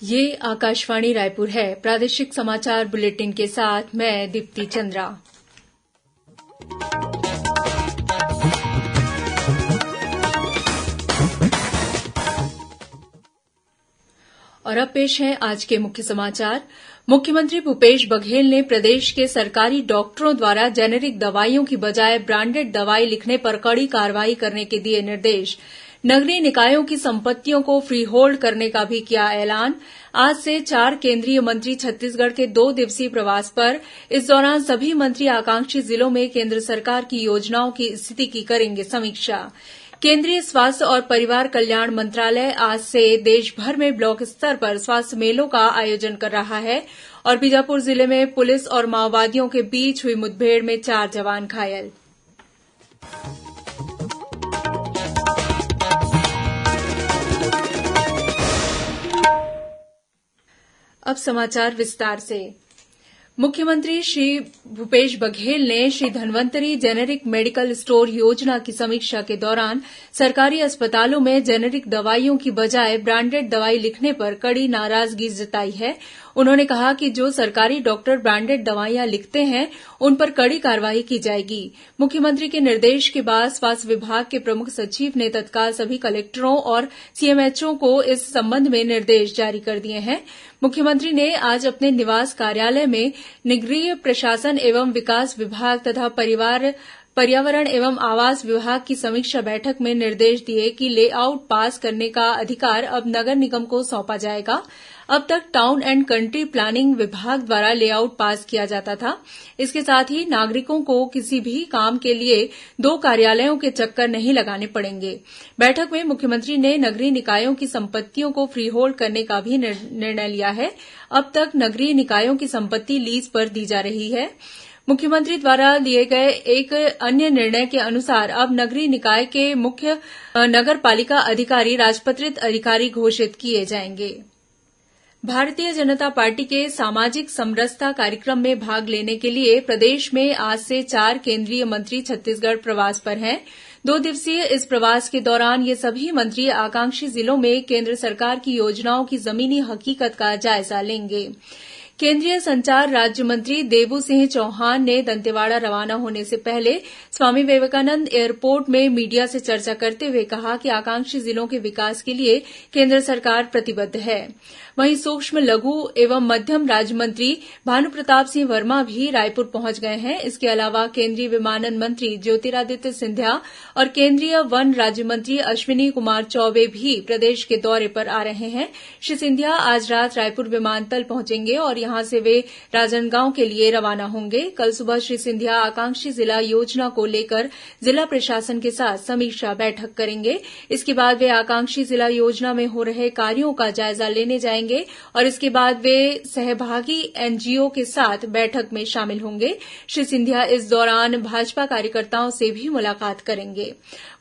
ये आकाशवाणी रायपुर है। प्रादेशिक समाचार बुलेटिन के साथ मैं दीप्ति चंद्रा। और अब पेश है आज के मुख्य समाचार। मुख्यमंत्री भूपेश बघेल ने प्रदेश के सरकारी डॉक्टरों द्वारा जेनेरिक दवाइयों की बजाय ब्रांडेड दवाई लिखने पर कड़ी कार्रवाई करने के दिए निर्देश। नगरीय निकायों की संपत्तियों को फ्री होल्ड करने का भी किया ऐलान। आज से 4 केंद्रीय मंत्री छत्तीसगढ़ के 2 दिवसीय प्रवास पर। इस दौरान सभी मंत्री आकांक्षी जिलों में केंद्र सरकार की योजनाओं की स्थिति की करेंगे समीक्षा। केंद्रीय स्वास्थ्य और परिवार कल्याण मंत्रालय आज से देश भर में ब्लॉक स्तर पर स्वास्थ्य मेलों का आयोजन कर रहा है और बीजापुर जिले में पुलिस और माओवादियों के बीच हुई मुठभेड़ में 4 जवान घायल। अब समाचार विस्तार से। मुख्यमंत्री श्री भूपेश बघेल ने Shri Dhanvantari generic medical store योजना की समीक्षा के दौरान सरकारी अस्पतालों में जेनेरिक दवाइयों की बजाय ब्रांडेड दवाई लिखने पर कड़ी नाराजगी जताई है। उन्होंने कहा कि जो सरकारी डॉक्टर ब्रांडेड दवाइयां लिखते हैं उन पर कड़ी कार्रवाई की जाएगी। मुख्यमंत्री के निर्देश के बाद स्वास्थ्य विभाग के प्रमुख सचिव ने तत्काल सभी कलेक्टरों और सीएमएचओ को इस संबंध में निर्देश जारी कर दिए हैं। मुख्यमंत्री ने आज अपने निवास कार्यालय में नगरीय प्रशासन एवं विकास विभाग तथा पर्यावरण एवं आवास विभाग की समीक्षा बैठक में निर्देश दिए कि लेआउट पास करने का अधिकार अब नगर निगम को सौंपा जाएगा। अब तक टाउन एंड कंट्री प्लानिंग विभाग द्वारा लेआउट पास किया जाता था। इसके साथ ही नागरिकों को किसी भी काम के लिए 2 कार्यालयों के चक्कर नहीं लगाने पड़ेंगे। बैठक में मुख्यमंत्री ने नगरीय निकायों की संपत्तियों को फ्री होल्ड करने का भी निर्णय लिया है। अब तक नगरीय निकायों की संपत्ति लीज पर दी जा रही है। मुख्यमंत्री द्वारा लिए गए एक अन्य निर्णय के अनुसार अब नगरीय निकाय के मुख्य नगर पालिका अधिकारी राजपत्रित अधिकारी घोषित किए जाएंगे। भारतीय जनता पार्टी के सामाजिक समरसता कार्यक्रम में भाग लेने के लिए प्रदेश में आज से 4 केंद्रीय मंत्री छत्तीसगढ़ प्रवास पर हैं। 2 दिवसीय इस प्रवास के दौरान ये सभी मंत्री आकांक्षी जिलों में केंद्र सरकार की योजनाओं की जमीनी हकीकत का जायजा लेंगे। केंद्रीय संचार राज्य मंत्री देवू सिंह चौहान ने दंतेवाड़ा रवाना होने से पहले स्वामी विवेकानंद एयरपोर्ट में मीडिया से चर्चा करते हुए कहा कि आकांक्षी जिलों के विकास के लिए केंद्र सरकार प्रतिबद्ध है। वहीं सूक्ष्म लघु एवं मध्यम राज्य मंत्री भानुप्रताप सिंह वर्मा भी रायपुर पहुंच गए हैं। इसके अलावा केंद्रीय विमानन मंत्री ज्योतिरादित्य सिंधिया और केंद्रीय वन राज्य मंत्री अश्विनी कुमार चौबे भी प्रदेश के दौरे पर आ रहे हैं। श्री सिंधिया आज रात रायपुर विमानतल पहुंचेंगे और यहां से वे राजनांदगांव के लिए रवाना होंगे। कल सुबह श्री सिंधिया आकांक्षी जिला योजना को लेकर जिला प्रशासन के साथ समीक्षा बैठक करेंगे। इसके बाद वे आकांक्षी जिला योजना में हो रहे कार्यों का जायजा लेने जाएंगे और इसके बाद वे सहभागी एनजीओ के साथ बैठक में शामिल होंगे। श्री सिंधिया इस दौरान भाजपा कार्यकर्ताओं से भी मुलाकात करेंगे।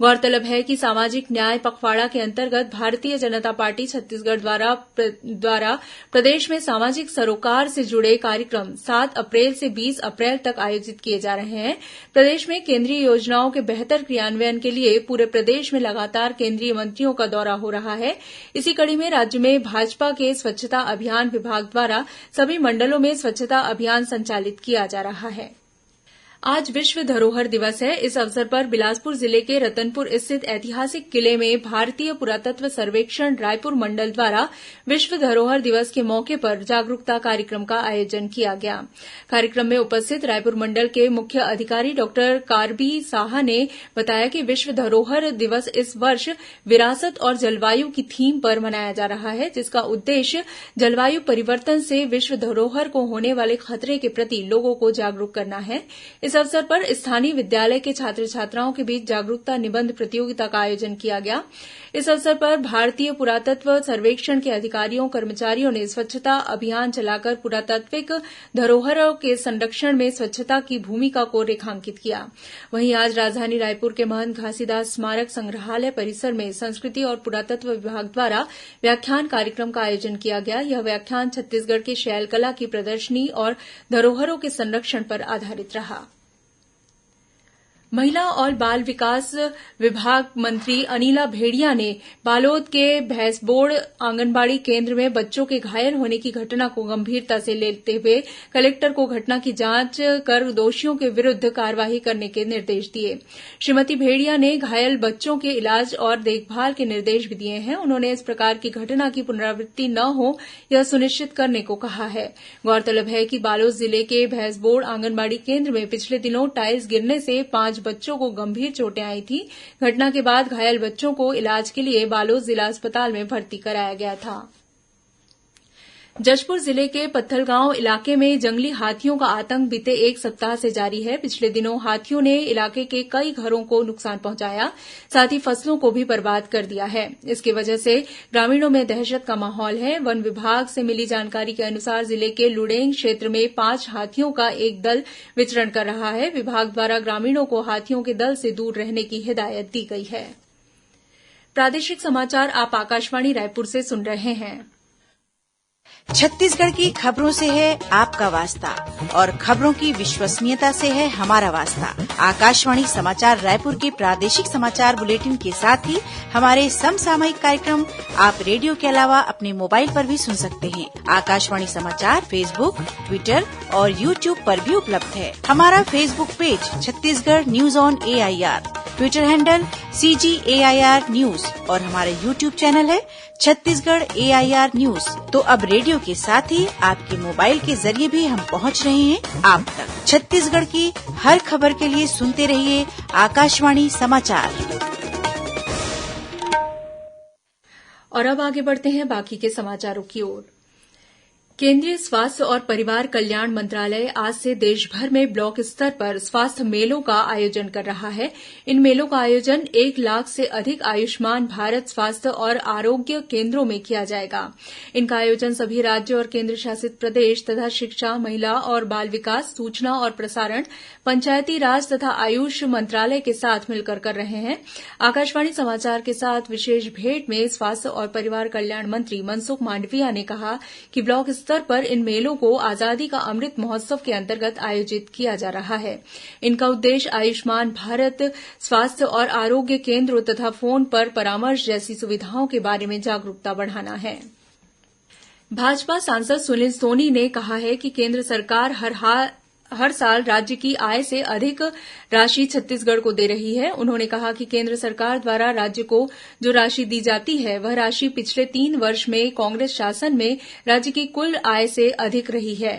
गौरतलब है कि सामाजिक न्याय पखवाड़ा के अंतर्गत भारतीय जनता पार्टी छत्तीसगढ़ द्वारा प्रदेश में सामाजिक सरोकार से जुड़े कार्यक्रम 7 अप्रैल से 20 अप्रैल तक आयोजित किए जा रहे हैं। प्रदेश में केंद्रीय योजनाओं के बेहतर क्रियान्वयन के लिए पूरे प्रदेश में लगातार केंद्रीय मंत्रियों का दौरा हो रहा है। इसी कड़ी में राज्य में भाजपा के स्वच्छता अभियान विभाग द्वारा सभी मंडलों में स्वच्छता अभियान संचालित किया जा रहा है। आज विश्व धरोहर दिवस है। इस अवसर पर बिलासपुर जिले के रतनपुर स्थित ऐतिहासिक किले में भारतीय पुरातत्व सर्वेक्षण रायपुर मंडल द्वारा विश्व धरोहर दिवस के मौके पर जागरूकता कार्यक्रम का आयोजन किया गया। कार्यक्रम में उपस्थित रायपुर मंडल के मुख्य अधिकारी डॉक्टर कारबी साहा ने बताया कि विश्व धरोहर दिवस इस वर्ष विरासत और जलवायु की थीम पर मनाया जा रहा है, जिसका उद्देश्य जलवायु परिवर्तन से विश्व धरोहर को होने वाले खतरे के प्रति लोगों को जागरूक करना है। इस अवसर पर स्थानीय विद्यालय के छात्र छात्राओं के बीच जागरूकता निबंध प्रतियोगिता का आयोजन किया गया। इस अवसर पर भारतीय पुरातत्व सर्वेक्षण के अधिकारियों कर्मचारियों ने स्वच्छता अभियान चलाकर पुरातात्विक धरोहरों के संरक्षण में स्वच्छता की भूमिका को रेखांकित किया। वहीं आज राजधानी रायपुर के महंत घासीदास स्मारक संग्रहालय परिसर में संस्कृति और पुरातत्व विभाग द्वारा व्याख्यान कार्यक्रम का आयोजन किया गया। यह व्याख्यान छत्तीसगढ़ की शैलकला की प्रदर्शनी और धरोहरों के संरक्षण पर आधारित रहा। महिला और बाल विकास विभाग मंत्री अनिला भेड़िया ने बालोद के भैंसबोड़ आंगनबाड़ी केन्द्र में बच्चों के घायल होने की घटना को गंभीरता से लेते हुए कलेक्टर को घटना की जांच कर दोषियों के विरुद्ध कार्रवाई करने के निर्देश दिए। श्रीमती भेड़िया ने घायल बच्चों के इलाज और देखभाल के निर्देश भी दिए हैं। उन्होंने इस प्रकार की घटना की पुनरावृत्ति न हो यह सुनिश्चित करने को कहा है। गौरतलब है कि बालोद जिले के भैंसबोड़ आंगनबाड़ी केन्द्र में पिछले दिनों टाइल्स गिरने से 5 बच्चों को गंभीर चोटें आई थी। घटना के बाद घायल बच्चों को इलाज के लिए बालोद जिला अस्पताल में भर्ती कराया गया था। जशपुर जिले के पत्थलगांव इलाके में जंगली हाथियों का आतंक बीते 1 सप्ताह से जारी है। पिछले दिनों हाथियों ने इलाके के कई घरों को नुकसान पहुंचाया, साथ ही फसलों को भी बर्बाद कर दिया है। इसकी वजह से ग्रामीणों में दहशत का माहौल है। वन विभाग से मिली जानकारी के अनुसार जिले के लुडेंग क्षेत्र में 5 हाथियों का एक दल विचरण कर रहा है। विभाग द्वारा ग्रामीणों को हाथियों के दल से दूर रहने की हिदायत दी गई है। प्रादेशिक समाचार आप आकाशवाणी रायपुर से सुन रहे हैं। छत्तीसगढ़ की खबरों से है आपका वास्ता और खबरों की विश्वसनीयता से है हमारा वास्ता। आकाशवाणी समाचार रायपुर के प्रादेशिक समाचार बुलेटिन के साथ ही हमारे समसामयिक कार्यक्रम आप रेडियो के अलावा अपने मोबाइल पर भी सुन सकते हैं। आकाशवाणी समाचार फेसबुक, ट्विटर और यूट्यूब पर भी उपलब्ध है। हमारा Facebook page Chhattisgarh news on AIR, Twitter handle CGAIR news और हमारा यूट्यूब चैनल है छत्तीसगढ़ AIR न्यूज। तो अब रेडियो के साथ ही आपके मोबाइल के जरिए भी हम पहुंच रहे हैं आप तक। छत्तीसगढ़ की हर खबर के लिए सुनते रहिए आकाशवाणी समाचार। और अब आगे बढ़ते हैं बाकी के समाचारों की ओर। केंद्रीय स्वास्थ्य और परिवार कल्याण मंत्रालय आज से देशभर में ब्लॉक स्तर पर स्वास्थ्य मेलों का आयोजन कर रहा है। इन मेलों का आयोजन 1 लाख से अधिक आयुष्मान भारत स्वास्थ्य और आरोग्य केंद्रों में किया जाएगा। इनका आयोजन सभी राज्य और केंद्र शासित प्रदेश तथा शिक्षा, महिला और बाल विकास, सूचना और प्रसारण, पंचायती राज तथा आयुष मंत्रालय के साथ मिलकर कर रहे हैं। आकाशवाणी समाचार के साथ विशेष भेंट में स्वास्थ्य और परिवार कल्याण मंत्री मनसुख मांडविया ने कहा कि ब्लॉक स्तर पर इन मेलों को आजादी का अमृत महोत्सव के अंतर्गत आयोजित किया जा रहा है। इनका उद्देश्य आयुष्मान भारत स्वास्थ्य और आरोग्य केंद्रों तथा फोन पर परामर्श जैसी सुविधाओं के बारे में जागरूकता बढ़ाना है। भाजपा सांसद सुनील सोनी ने कहा है कि केंद्र सरकार हर साल राज्य की आय से अधिक राशि छत्तीसगढ़ को दे रही है। उन्होंने कहा कि केंद्र सरकार द्वारा राज्य को जो राशि दी जाती है वह राशि पिछले 3 वर्ष में कांग्रेस शासन में राज्य की कुल आय से अधिक रही है।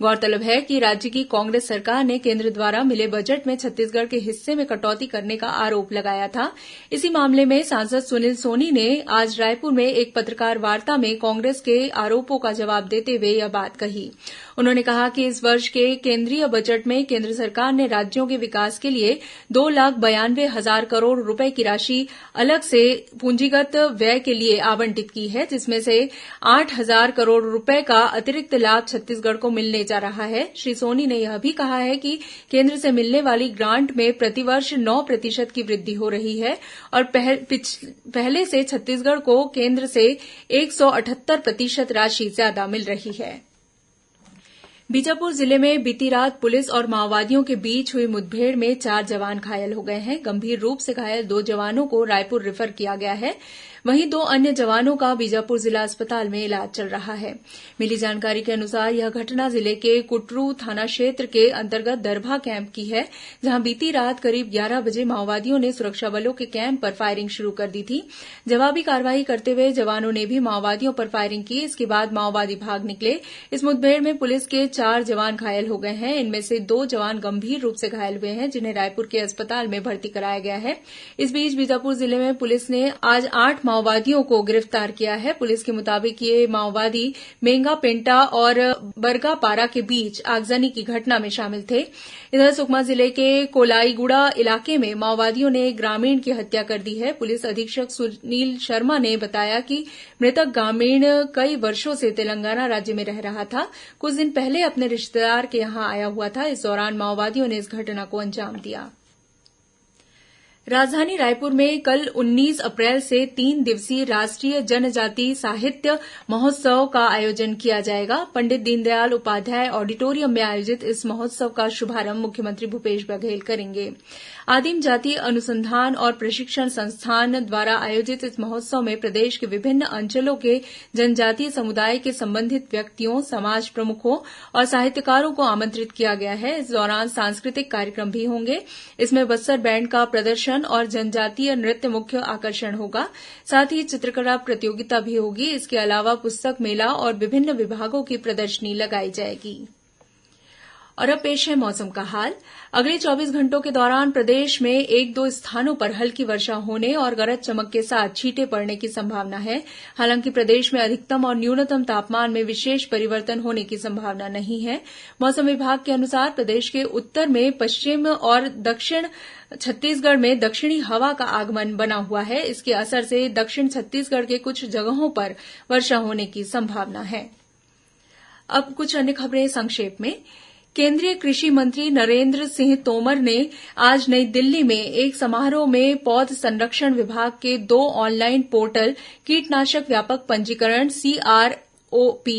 गौरतलब है कि राज्य की कांग्रेस सरकार ने केंद्र द्वारा मिले बजट में छत्तीसगढ़ के हिस्से में कटौती करने का आरोप लगाया था। इसी मामले में सांसद सुनील सोनी ने आज रायपुर में एक पत्रकार वार्ता में कांग्रेस के आरोपों का जवाब देते हुए यह बात कही। उन्होंने कहा कि इस वर्ष के केंद्रीय बजट में केंद्र सरकार ने राज्यों के विकास के लिए 2,92,000 करोड़ रुपए की राशि अलग से पूंजीगत व्यय के लिए आवंटित की है, जिसमें से 8,000 करोड़ रुपए का अतिरिक्त लाभ छत्तीसगढ़ को मिलने जा रहा है। श्री सोनी ने यह भी कहा है कि केंद्र से मिलने वाली ग्रांट में प्रतिवर्ष 9% की वृद्धि हो रही है और पहले से छत्तीसगढ़ को केंद्र से 178% राशि ज्यादा मिल रही है। बीजापुर जिले में बीती रात पुलिस और माओवादियों के बीच हुई मुठभेड़ में 4 जवान घायल हो गए हैं। गंभीर रूप से घायल 2 जवानों को रायपुर रेफर किया गया है। वहीं 2 अन्य जवानों का बीजापुर जिला अस्पताल में इलाज चल रहा है। मिली जानकारी के अनुसार यह घटना जिले के कुटरू थाना क्षेत्र के अंतर्गत दरभा कैंप की है, जहां बीती रात करीब 11 बजे माओवादियों ने सुरक्षा बलों के कैंप पर फायरिंग शुरू कर दी थी। जवाबी कार्रवाई करते हुए जवानों ने भी माओवादियों पर फायरिंग की। इसके बाद माओवादी भाग निकले। इस मुठभेड़ में पुलिस के 4 जवान घायल हो गए हैं। इनमें से 2 जवान गंभीर रूप से घायल हुए हैं, जिन्हें रायपुर के अस्पताल में भर्ती कराया गया है। इस बीच बीजापुर जिले में पुलिस ने आज 8 माओवादियों को गिरफ्तार किया है। पुलिस के मुताबिक ये माओवादी मेंगा पेंटा और बरगापारा के बीच आगजनी की घटना में शामिल थे। इधर सुकमा जिले के कोलाईगुड़ा इलाके में माओवादियों ने एक ग्रामीण की हत्या कर दी है। पुलिस अधीक्षक सुनील शर्मा ने बताया कि मृतक ग्रामीण कई वर्षों से तेलंगाना राज्य में रह रहा था। कुछ दिन पहले अपने रिश्तेदार के यहां आया हुआ था। इस दौरान माओवादियों ने इस घटना को अंजाम दिया। राजधानी रायपुर में कल 19 अप्रैल से 3 दिवसीय राष्ट्रीय जनजातीय साहित्य महोत्सव का आयोजन किया जाएगा। पंडित दीनदयाल उपाध्याय ऑडिटोरियम में आयोजित इस महोत्सव का शुभारंभ मुख्यमंत्री भूपेश बघेल करेंगे। आदिम जाति अनुसंधान और प्रशिक्षण संस्थान द्वारा आयोजित इस महोत्सव में प्रदेश के विभिन्न अंचलों के जनजातीय समुदाय के संबंधित व्यक्तियों, समाज प्रमुखों और साहित्यकारों को आमंत्रित किया गया है। इस दौरान सांस्कृतिक कार्यक्रम भी होंगे। इसमें बस्तर बैंड का प्रदर्शन और जनजातीय नृत्य मुख्य आकर्षण होगा। साथ ही चित्रकला प्रतियोगिता भी होगी। इसके अलावा पुस्तक मेला और विभिन्न विभागों की प्रदर्शनी लगाई जाएगी। और अब पेश है मौसम का हाल। अगले 24 घंटों के दौरान प्रदेश में 1-2 स्थानों पर हल्की वर्षा होने और गरज चमक के साथ छींटे पड़ने की संभावना है। हालांकि प्रदेश में अधिकतम और न्यूनतम तापमान में विशेष परिवर्तन होने की संभावना नहीं है। मौसम विभाग के अनुसार प्रदेश के उत्तर में पश्चिम और दक्षिण छत्तीसगढ़ में दक्षिणी हवा का आगमन बना हुआ है। इसके असर से दक्षिण छत्तीसगढ़ के कुछ जगहों पर वर्षा होने की संभावना है। अब कुछ अन्य खबरें संक्षेप में। केंद्रीय कृषि मंत्री नरेंद्र सिंह तोमर ने आज नई दिल्ली में एक समारोह में पौध संरक्षण विभाग के 2 ऑनलाइन पोर्टल कीटनाशक व्यापक पंजीकरण CROP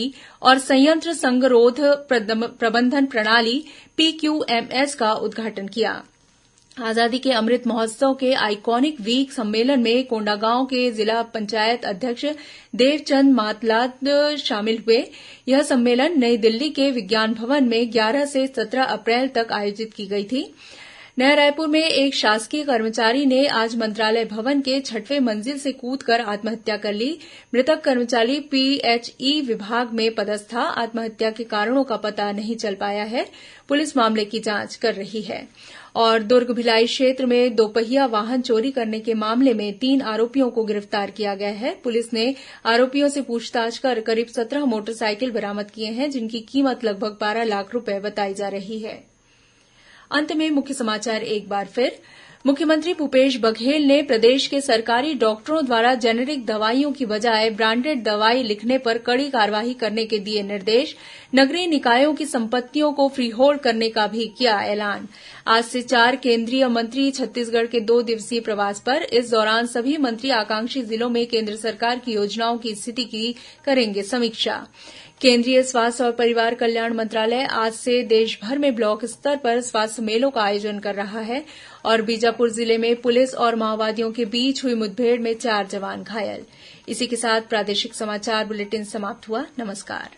और संयंत्र संगरोध प्रबंधन प्रणाली PQMS का उद्घाटन किया। आजादी के अमृत महोत्सव के आइकॉनिक वीक सम्मेलन में कोंडागांव के जिला पंचायत अध्यक्ष देवचंद मातलाद शामिल हुए। यह सम्मेलन नई दिल्ली के विज्ञान भवन में 11 से 17 अप्रैल तक आयोजित की गई थी। नया रायपुर में एक शासकीय कर्मचारी ने आज मंत्रालय भवन के 6वें मंजिल से कूदकर आत्महत्या कर ली। मृतक कर्मचारी PHE विभाग में पदस्थ था। आत्महत्या के कारणों का पता नहीं चल पाया है। पुलिस मामले की जांच कर रही है। और दुर्ग भिलाई क्षेत्र में दोपहिया वाहन चोरी करने के मामले में 3 आरोपियों को गिरफ्तार किया गया है। पुलिस ने आरोपियों से पूछताछ कर करीब 17 मोटरसाइकिल बरामद किए हैं, जिनकी कीमत लगभग 12 लाख रुपए बताई जा रही है। अंत में मुख्य समाचार एक बार फिर। मुख्यमंत्री भूपेश बघेल ने प्रदेश के सरकारी डॉक्टरों द्वारा जेनेरिक दवाइयों की बजाय ब्रांडेड दवाई लिखने पर कड़ी कार्रवाई करने के दिए निर्देश। नगरीय निकायों की संपत्तियों को फ्री होल्ड करने का भी किया ऐलान। आज से 4 केंद्रीय मंत्री छत्तीसगढ़ के 2 दिवसीय प्रवास पर। इस दौरान सभी मंत्री आकांक्षी जिलों में केंद्र सरकार की योजनाओं की स्थिति की करेंगे समीक्षा। केंद्रीय स्वास्थ्य और परिवार कल्याण मंत्रालय आज से देश भर में ब्लॉक स्तर पर स्वास्थ्य मेलों का आयोजन कर रहा है। और बीजापुर जिले में पुलिस और माओवादियों के बीच हुई मुठभेड़ में 4 जवान घायल। इसी के साथ प्रादेशिक समाचार बुलेटिन समाप्त हुआ। नमस्कार।